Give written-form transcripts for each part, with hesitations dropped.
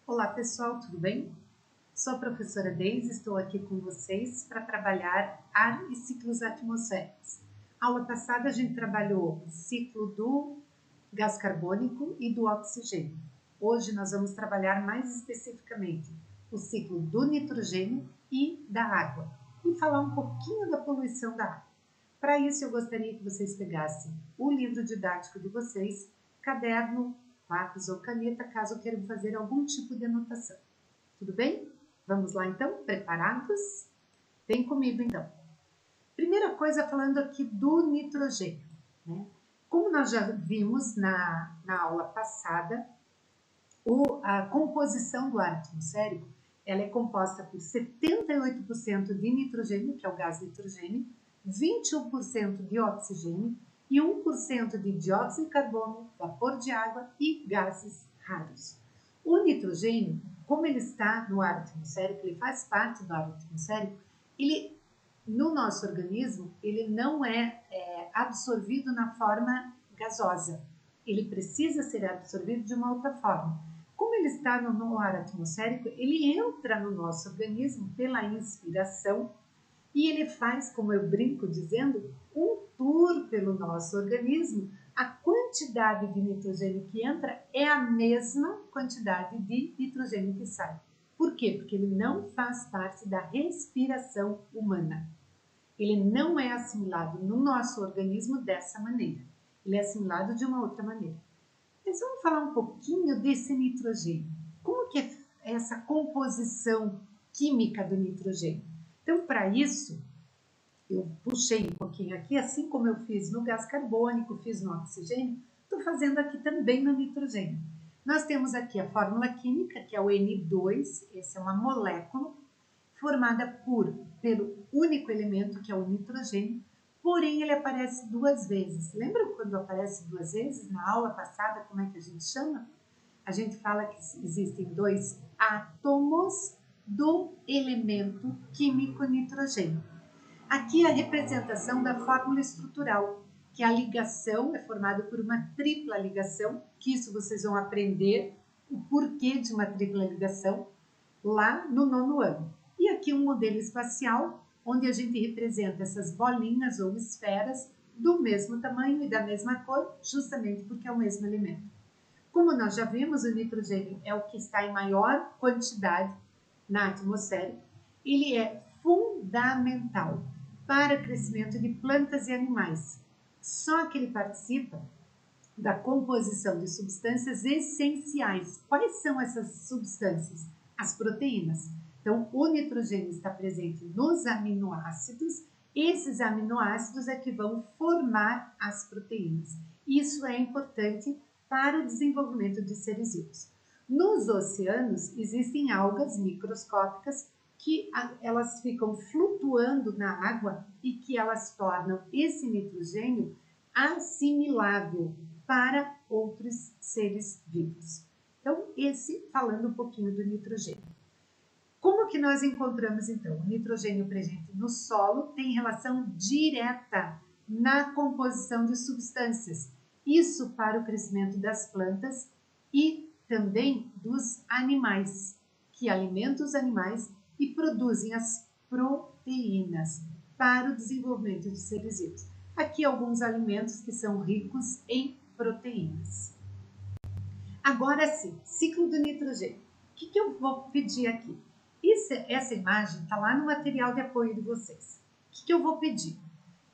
Olá pessoal, tudo bem? Sou a professora Deise, estou aqui com vocês para trabalhar ar e ciclos atmosféricos. Aula passada a gente trabalhou o ciclo do gás carbônico e do oxigênio. Hoje nós vamos trabalhar mais especificamente o ciclo do nitrogênio e da água e falar um pouquinho da poluição da água. Para isso eu gostaria que vocês pegassem o livro didático de vocês, caderno, lápis ou caneta, caso queiram fazer algum tipo de anotação. Tudo bem? Vamos lá então? Preparados? Vem comigo então. Primeira coisa, falando aqui do nitrogênio, né? Como nós já vimos na aula passada, a composição do ar atmosférico ela é composta por 78% de nitrogênio, que é o gás nitrogênio, 21% de oxigênio e 1% de dióxido de carbono, vapor de água e gases raros. O nitrogênio, como ele está no ar atmosférico, ele faz parte do ar atmosférico, ele, no nosso organismo, ele não é absorvido na forma gasosa. Ele precisa ser absorvido de uma outra forma. Como ele está no ar atmosférico, ele entra no nosso organismo pela inspiração e ele faz, como eu brinco dizendo, um tour pelo nosso organismo. A quantidade de nitrogênio que entra é a mesma quantidade de nitrogênio que sai. Por quê? Porque ele não faz parte da respiração humana. Ele não é assimilado no nosso organismo dessa maneira. Ele é assimilado de uma outra maneira. Mas vamos falar um pouquinho desse nitrogênio. Como que é essa composição química do nitrogênio? Então, para isso, eu puxei um pouquinho aqui, assim como eu fiz no gás carbônico, fiz no oxigênio, estou fazendo aqui também no nitrogênio. Nós temos aqui a fórmula química, que é o N2, essa é uma molécula formada pelo único elemento, que é o nitrogênio, porém ele aparece duas vezes. Lembra quando aparece duas vezes na aula passada, como é que a gente chama? A gente fala que existem dois átomos do elemento químico nitrogênio. Aqui a representação da fórmula estrutural, que a ligação é formada por uma tripla ligação, que isso vocês vão aprender o porquê de uma tripla ligação lá no 9º ano. E aqui um modelo espacial, onde a gente representa essas bolinhas ou esferas do mesmo tamanho e da mesma cor, justamente porque é o mesmo elemento. Como nós já vimos, o nitrogênio é o que está em maior quantidade na atmosfera. Ele é fundamental para o crescimento de plantas e animais. Só que ele participa da composição de substâncias essenciais. Quais são essas substâncias? As proteínas. Então, o nitrogênio está presente nos aminoácidos. Esses aminoácidos é que vão formar as proteínas. Isso é importante para o desenvolvimento de seres vivos. Nos oceanos, existem algas microscópicas que elas ficam flutuando na água e que elas tornam esse nitrogênio assimilável para outros seres vivos. Então, esse falando um pouquinho do nitrogênio. Como que nós encontramos, então? O nitrogênio presente no solo tem relação direta na composição de substâncias. Isso para o crescimento das plantas e também dos animais, que alimentam os animais e produzem as proteínas para o desenvolvimento de seres vivos. Aqui alguns alimentos que são ricos em proteínas. Agora sim, ciclo do nitrogênio. O que eu vou pedir aqui? Essa imagem está lá no material de apoio de vocês. O que eu vou pedir?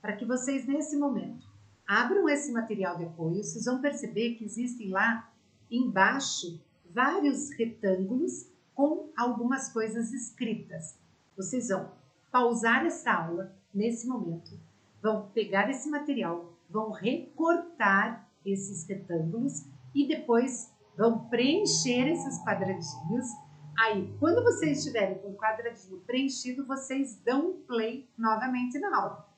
Para que vocês, nesse momento, abram esse material de apoio, vocês vão perceber que existem lá embaixo vários retângulos com algumas coisas escritas. Vocês vão pausar essa aula nesse momento, vão pegar esse material, vão recortar esses retângulos e depois vão preencher esses quadradinhos. Aí, quando vocês estiverem com o quadradinho preenchido, vocês dão um play novamente na aula.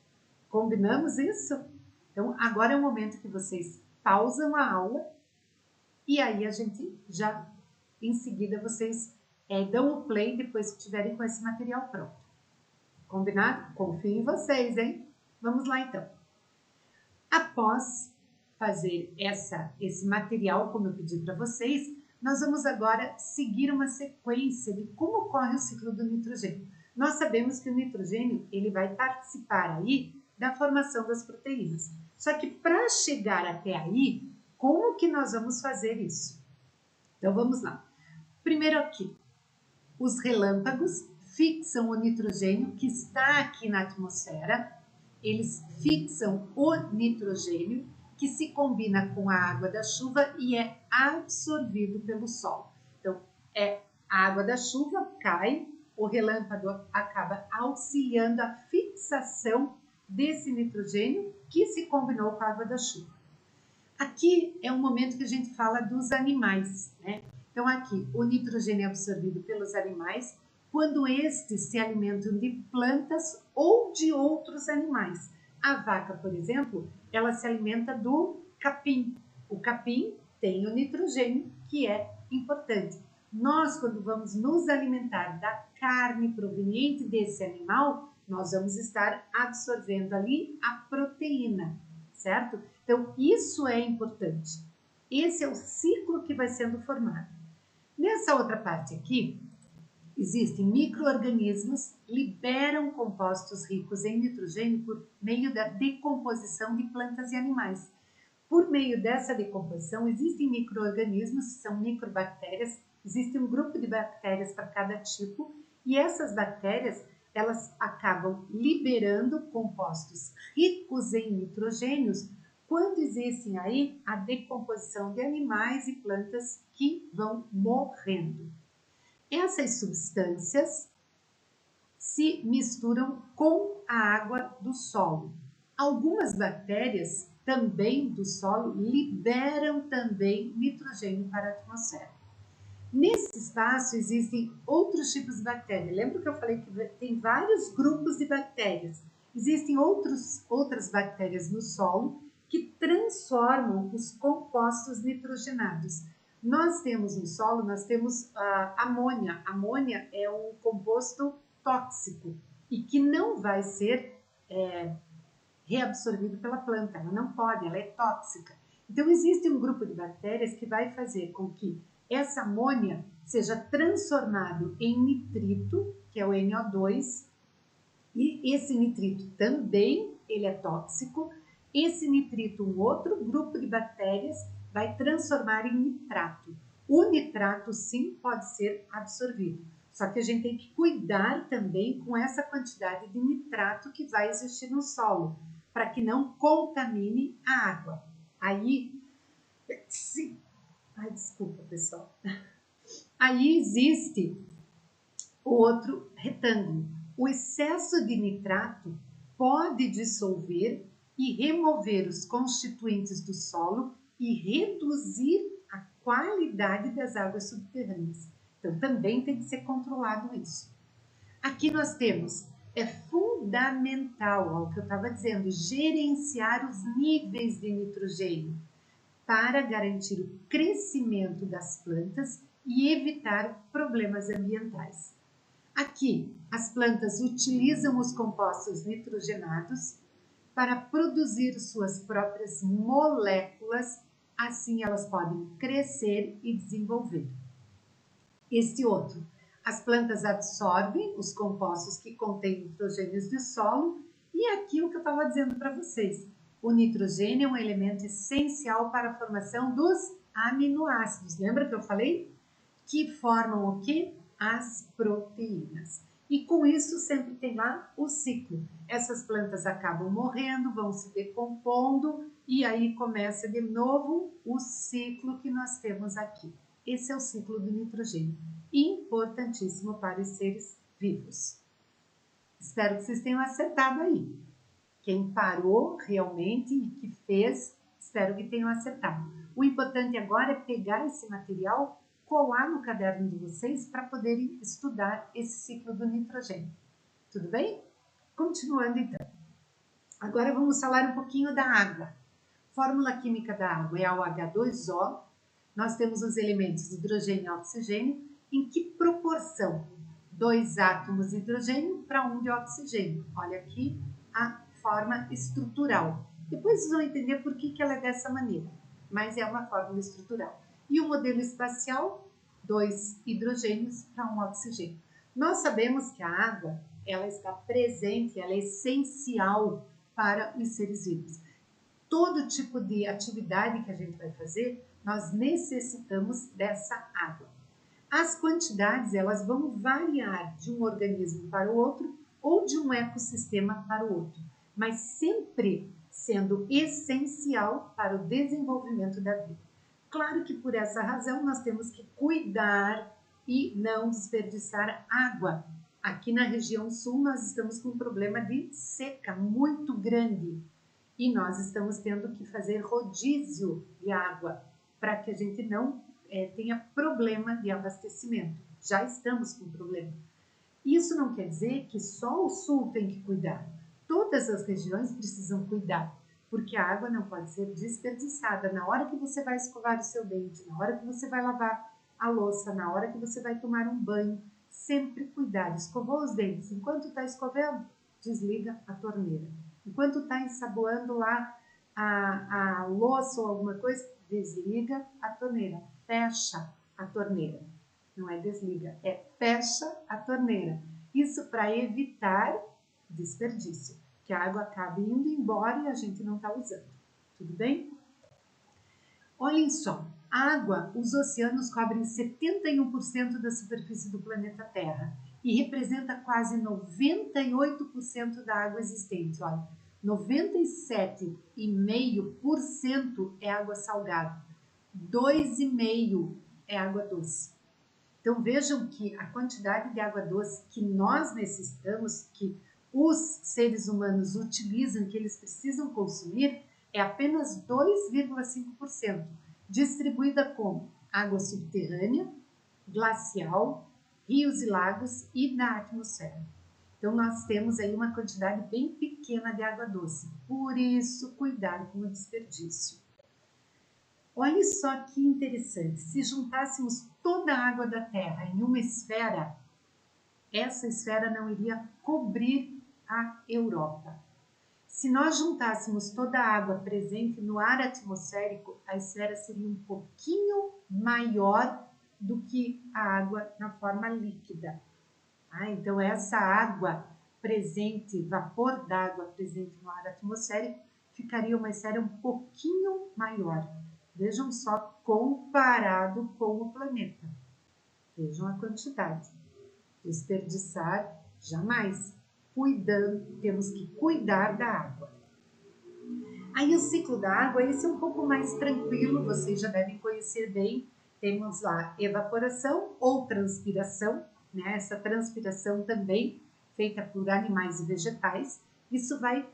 Combinamos isso? Então, agora é o momento que vocês pausam a aula e aí a gente já, em seguida, vocês dão o play depois que estiverem com esse material pronto. Combinado? Confio em vocês, hein? Vamos lá, então. Após fazer esse material, como eu pedi para vocês, Nós vamos agora seguir uma sequência de como ocorre o ciclo do nitrogênio. Nós sabemos que o nitrogênio ele vai participar aí da formação das proteínas. Só que para chegar até aí, como que nós vamos fazer isso? Então vamos lá. Primeiro aqui, os relâmpagos fixam o nitrogênio que está aqui na atmosfera. Eles fixam o nitrogênio que se combina com a água da chuva e é absorvido pelo solo. Então, a água da chuva cai, o relâmpago acaba auxiliando a fixação desse nitrogênio que se combinou com a água da chuva. Aqui é um momento que a gente fala dos animais, né? Então, aqui, o nitrogênio é absorvido pelos animais quando estes se alimentam de plantas ou de outros animais. A vaca, por exemplo, ela se alimenta do capim. O capim tem o nitrogênio, que é importante. Nós, quando vamos nos alimentar da carne proveniente desse animal, nós vamos estar absorvendo ali a proteína, certo? Então, isso é importante. Esse é o ciclo que vai sendo formado. Nessa outra parte aqui, existem micro-organismos que liberam compostos ricos em nitrogênio por meio da decomposição de plantas e animais. Por meio dessa decomposição, existem micro-organismos, são microbactérias, existe um grupo de bactérias para cada tipo, e essas bactérias, elas acabam liberando compostos ricos em nitrogênios quando existem aí a decomposição de animais e plantas que vão morrendo. Essas substâncias se misturam com a água do solo. Algumas bactérias também do solo liberam também nitrogênio para a atmosfera. Nesse espaço existem outros tipos de bactérias. Lembra que eu falei que tem vários grupos de bactérias? Existem outras bactérias no solo que transformam os compostos nitrogenados. Nós temos no solo, nós temos a amônia. A amônia é um composto tóxico e que não vai ser reabsorvido pela planta. Ela não pode, ela é tóxica. Então, existe um grupo de bactérias que vai fazer com que essa amônia seja transformado em nitrito, que é o NO2, e esse nitrito também ele é tóxico. Esse nitrito, um outro grupo de bactérias, vai transformar em nitrato. O nitrato, sim, pode ser absorvido. Só que a gente tem que cuidar também com essa quantidade de nitrato que vai existir no solo, para que não contamine a água. Aí, sim. Ai, desculpa, pessoal. Aí existe o outro retângulo. O excesso de nitrato pode dissolver e remover os constituintes do solo e reduzir a qualidade das águas subterrâneas. Então, também tem que ser controlado isso. Aqui nós temos, é fundamental, ó, o que eu estava dizendo, gerenciar os níveis de nitrogênio para garantir o crescimento das plantas e evitar problemas ambientais. Aqui, as plantas utilizam os compostos nitrogenados para produzir suas próprias moléculas, assim elas podem crescer e desenvolver. Este outro, as plantas absorvem os compostos que contêm nitrogênios do solo e aqui o que eu estava dizendo para vocês, o nitrogênio é um elemento essencial para a formação dos aminoácidos. Lembra que eu falei? Que formam o quê? As proteínas. E com isso sempre tem lá o ciclo. Essas plantas acabam morrendo, vão se decompondo e aí começa de novo o ciclo que nós temos aqui. Esse é o ciclo do nitrogênio, importantíssimo para os seres vivos. Espero que vocês tenham acertado aí. Quem parou realmente e que fez, espero que tenham acertado. O importante agora é pegar esse material, colar no caderno de vocês para poderem estudar esse ciclo do nitrogênio. Tudo bem? Continuando então. Agora vamos falar um pouquinho da água. Fórmula química da água é o H2O. Nós temos os elementos hidrogênio e oxigênio. Em que proporção? 2 átomos de hidrogênio para 1 de oxigênio. Olha aqui a forma estrutural. Depois vocês vão entender por que ela é dessa maneira, mas é uma fórmula estrutural. E o modelo espacial, 2 hidrogênios para 1 oxigênio. Nós sabemos que a água, ela está presente, ela é essencial para os seres vivos. Todo tipo de atividade que a gente vai fazer, nós necessitamos dessa água. As quantidades, elas vão variar de um organismo para o outro ou de um ecossistema para o outro, mas sempre sendo essencial para o desenvolvimento da vida. Claro que por essa razão nós temos que cuidar e não desperdiçar água. Aqui na região sul nós estamos com um problema de seca muito grande e nós estamos tendo que fazer rodízio de água para que a gente não tenha problema de abastecimento. Já estamos com problema. Isso não quer dizer que só o sul tem que cuidar. Todas as regiões precisam cuidar, porque a água não pode ser desperdiçada. Na hora que você vai escovar o seu dente, na hora que você vai lavar a louça, na hora que você vai tomar um banho, sempre cuidar. Escovou os dentes, enquanto está escovando, desliga a torneira. Enquanto está ensaboando lá a louça ou alguma coisa, desliga a torneira, fecha a torneira. Não é desliga, é fecha a torneira. Isso para evitar desperdício, que a água acabe indo embora e a gente não está usando. Tudo bem? Olhem só, a água, os oceanos cobrem 71% da superfície do planeta Terra e representa quase 98% da água existente. Olha, 97,5% é água salgada, 2,5% é água doce. Então vejam que a quantidade de água doce que nós necessitamos, que os seres humanos utilizam, que eles precisam consumir, é apenas 2,5%, distribuída como água subterrânea, glacial, rios e lagos e na atmosfera. Então nós temos aí uma quantidade bem pequena de água doce, por isso cuidar com o desperdício. Olha só que interessante, se juntássemos toda a água da Terra em uma esfera, essa esfera não iria cobrir a Europa. Se nós juntássemos toda a água presente no ar atmosférico, a esfera seria um pouquinho maior do que a água na forma líquida. Então essa água presente, vapor d'água presente no ar atmosférico, ficaria uma esfera um pouquinho maior. Vejam só, comparado com o planeta. Vejam a quantidade. Desperdiçar, jamais. Cuidando, temos que cuidar da água. Aí o ciclo da água, esse é um pouco mais tranquilo, vocês já devem conhecer bem. Temos lá evaporação ou transpiração, né? Essa transpiração também feita por animais e vegetais. Isso vai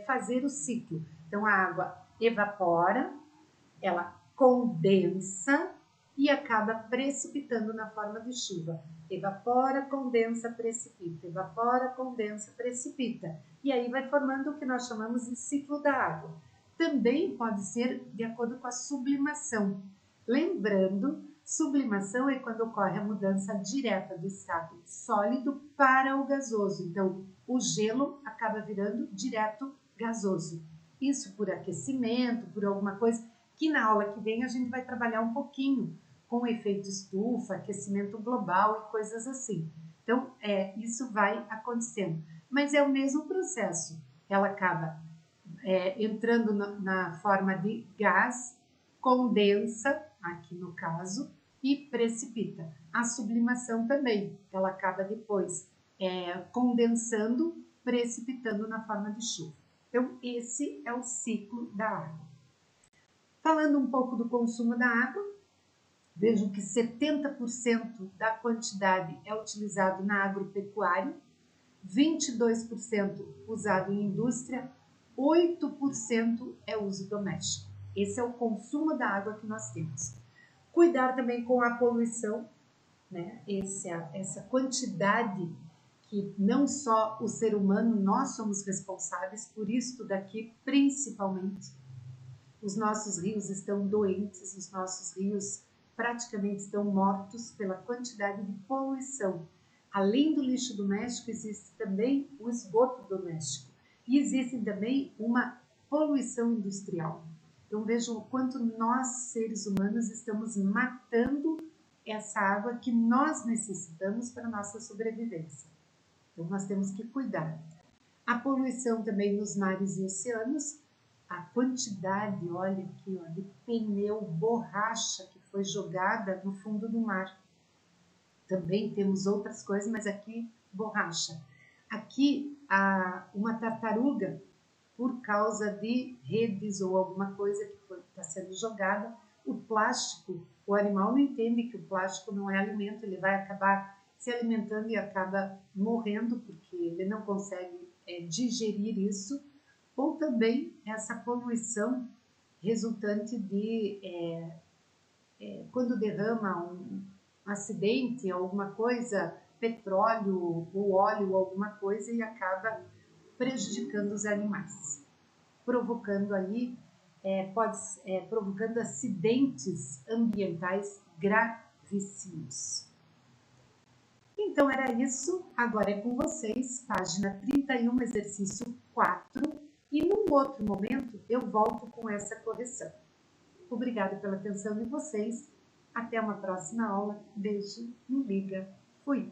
fazer o ciclo. Então a água evapora, ela condensa e acaba precipitando na forma de chuva. Evapora, condensa, precipita. Evapora, condensa, precipita. E aí vai formando o que nós chamamos de ciclo da água. Também pode ser de acordo com a sublimação. Lembrando, sublimação é quando ocorre a mudança direta do estado sólido para o gasoso. Então, o gelo acaba virando direto gasoso. Isso por aquecimento, por alguma coisa que na aula que vem a gente vai trabalhar um pouquinho com efeito estufa, aquecimento global e coisas assim. Então, isso vai acontecendo. Mas é o mesmo processo. Ela acaba entrando na forma de gás, condensa, aqui no caso, e precipita. A sublimação também, ela acaba depois condensando, precipitando na forma de chuva. Então, esse é o ciclo da água. Falando um pouco do consumo da água, vejo que 70% da quantidade é utilizado na agropecuária, 22% usado em indústria, 8% é uso doméstico. Esse é o consumo da água que nós temos. Cuidar também com a poluição, né? Essa quantidade que não só o ser humano, nós somos responsáveis por isso daqui, principalmente. Os nossos rios estão doentes, os nossos rios praticamente estão mortos pela quantidade de poluição. Além do lixo doméstico, existe também o esgoto doméstico e existe também uma poluição industrial. Então vejam o quanto nós, seres humanos, estamos matando essa água que nós necessitamos para a nossa sobrevivência. Então nós temos que cuidar. A poluição também nos mares e oceanos, a quantidade, olha aqui, ó, de pneu, borracha que foi jogada no fundo do mar. Também temos outras coisas, mas aqui borracha. Aqui uma tartaruga, por causa de redes ou alguma coisa que está sendo jogada, o plástico, o animal não entende que o plástico não é alimento, ele vai acabar se alimentando e acaba morrendo porque ele não consegue digerir isso, ou também essa poluição resultante de quando derrama um acidente, alguma coisa, petróleo ou óleo ou alguma coisa e acaba prejudicando os animais, provocando aí, provocando acidentes ambientais gravíssimos. Então era isso, agora é com vocês, página 31, exercício 4, e num outro momento eu volto com essa correção. Obrigada pela atenção de vocês, até uma próxima aula, beijo, me liga, fui!